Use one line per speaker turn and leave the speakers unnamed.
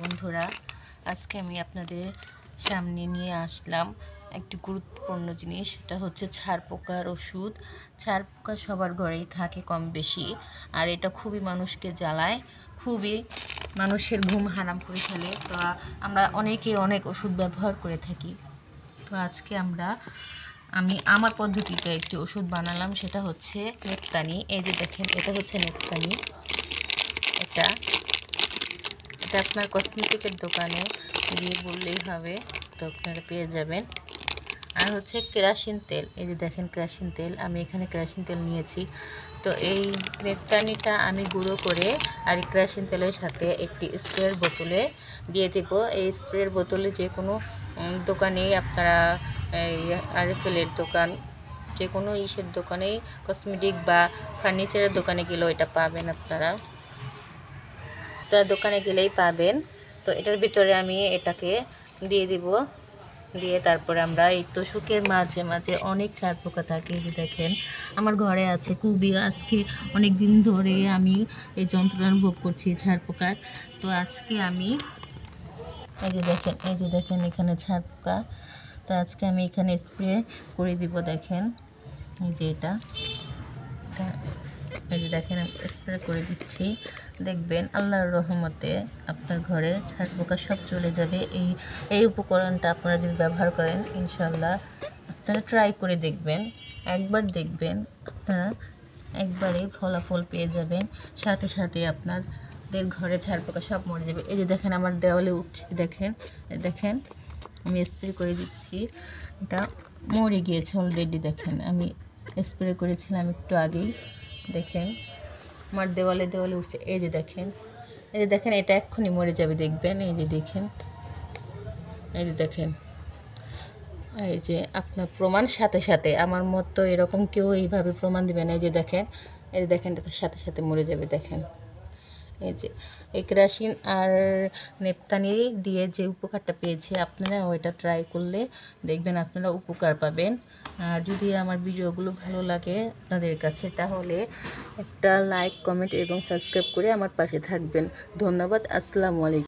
বন্ধুরা, আজকে আমি আপনাদের সামনে নিয়ে আসলাম একটি গুরুত্বপূর্ণ জিনিস। সেটা হচ্ছে ছাড় পোকার ওষুধ। ছাড় পোকা সবার ঘরেই থাকে কম বেশি, আর এটা খুবই মানুষকে জ্বালায়, খুবই মানুষের ঘুম হারাম করে ফেলে। তো আমরা অনেকে অনেক ওষুধ ব্যবহার করে থাকি। তো আজকে আমি আমার পদ্ধতিতে একটি ওষুধ বানালাম, সেটা হচ্ছে নেপতানি। এই যে দেখেন, এটা হচ্ছে নেপতানি। এটা এটা আপনার কসমেটিকের দোকানে গিয়ে বললেই হবে, তো আপনারা পেয়ে যাবেন। আর হচ্ছে কেরাসিন তেল। এই যে দেখেন কেরাসিন তেল, আমি এখানে কেরাসিন তেল নিয়েছি। তো এই নেপতানিটা আমি গুঁড়ো করে আর এই কেরাসিন তেলের সাথে একটি স্প্রের বোতলে দিয়ে দেব। এই স্প্রের বোতলে যে কোনো দোকানেই আপনারা, এই আরএফএলের দোকান, যে কোনো ইসের দোকানেই, কসমেটিক বা ফার্নিচারের দোকানে গেলেও এটা পাবেন আপনারা, তো দোকানে গেলেই পাবেন। তো এটার ভিতরে আমি এটাকে দিয়ে দিব, দিয়ে তারপরে আমরা এই তোষকের মাঝে মাঝে অনেক ছাড় পোকা থাকে। এই দেখেন আমার ঘরে আছে খুবই, আজকে অনেক দিন ধরে আমি এই যন্ত্রণা ভোগ করছি ছাড় পোকার। তো আজকে আমি এই যে দেখেন এখানে ছাড় পোকা। তো আজকে আমি এখানে স্প্রে করে দিব। দেখেন এই যে এটা এই যে দেখেন স্প্রে করে দিচ্ছি। দেখবেন আল্লাহর রহমতে আপনার ঘরে ছাড় পোকা সব চলে যাবে। এই উপকরণটা আপনারা যদি ব্যবহার করেন, ইনশাল্লাহ আপনারা ট্রাই করে দেখবেন, একবার দেখবেন আপনারা একবারে ফলাফল পেয়ে যাবেন। সাথে সাথে আপনাদের ঘরে ছাড় পোকা সব মরে যাবে। এই যে দেখেন আমার দেওয়ালে উঠছে, দেখেন দেখেন আমি স্প্রে করে দিচ্ছি, এটা মরে গিয়েছে অলরেডি। দেখেন আমি স্প্রে করেছিলাম একটু আগেই, দেখেন আমার দেওয়ালে উঠছে। এই যে দেখেন এটা এক্ষুনি মরে যাবে, দেখবেন। এই যে দেখেন, এই যে দেখেন, এই যে আপনার প্রমাণ সাথে সাথে আমার মতো এরকম কেউ এইভাবে প্রমাণ দিবেন। এই যে দেখেন এটার সাথে সাথে মরে যাবে। দেখেন এই যে এই কেরাসিন আর নেপতানি দিয়ে যে উপকারটা পেয়েছে, আপনারা ওইটা ট্রাই করলে দেখবেন আপনারা উপকার পাবেন। আর যদি আমার ভিডিওগুলো ভালো লাগে আপনাদের কাছে, তাহলে একটা লাইক, কমেন্ট এবং সাবস্ক্রাইব করে আমার পাশে থাকবেন। ধন্যবাদ। আসসালামু আলাইকুম।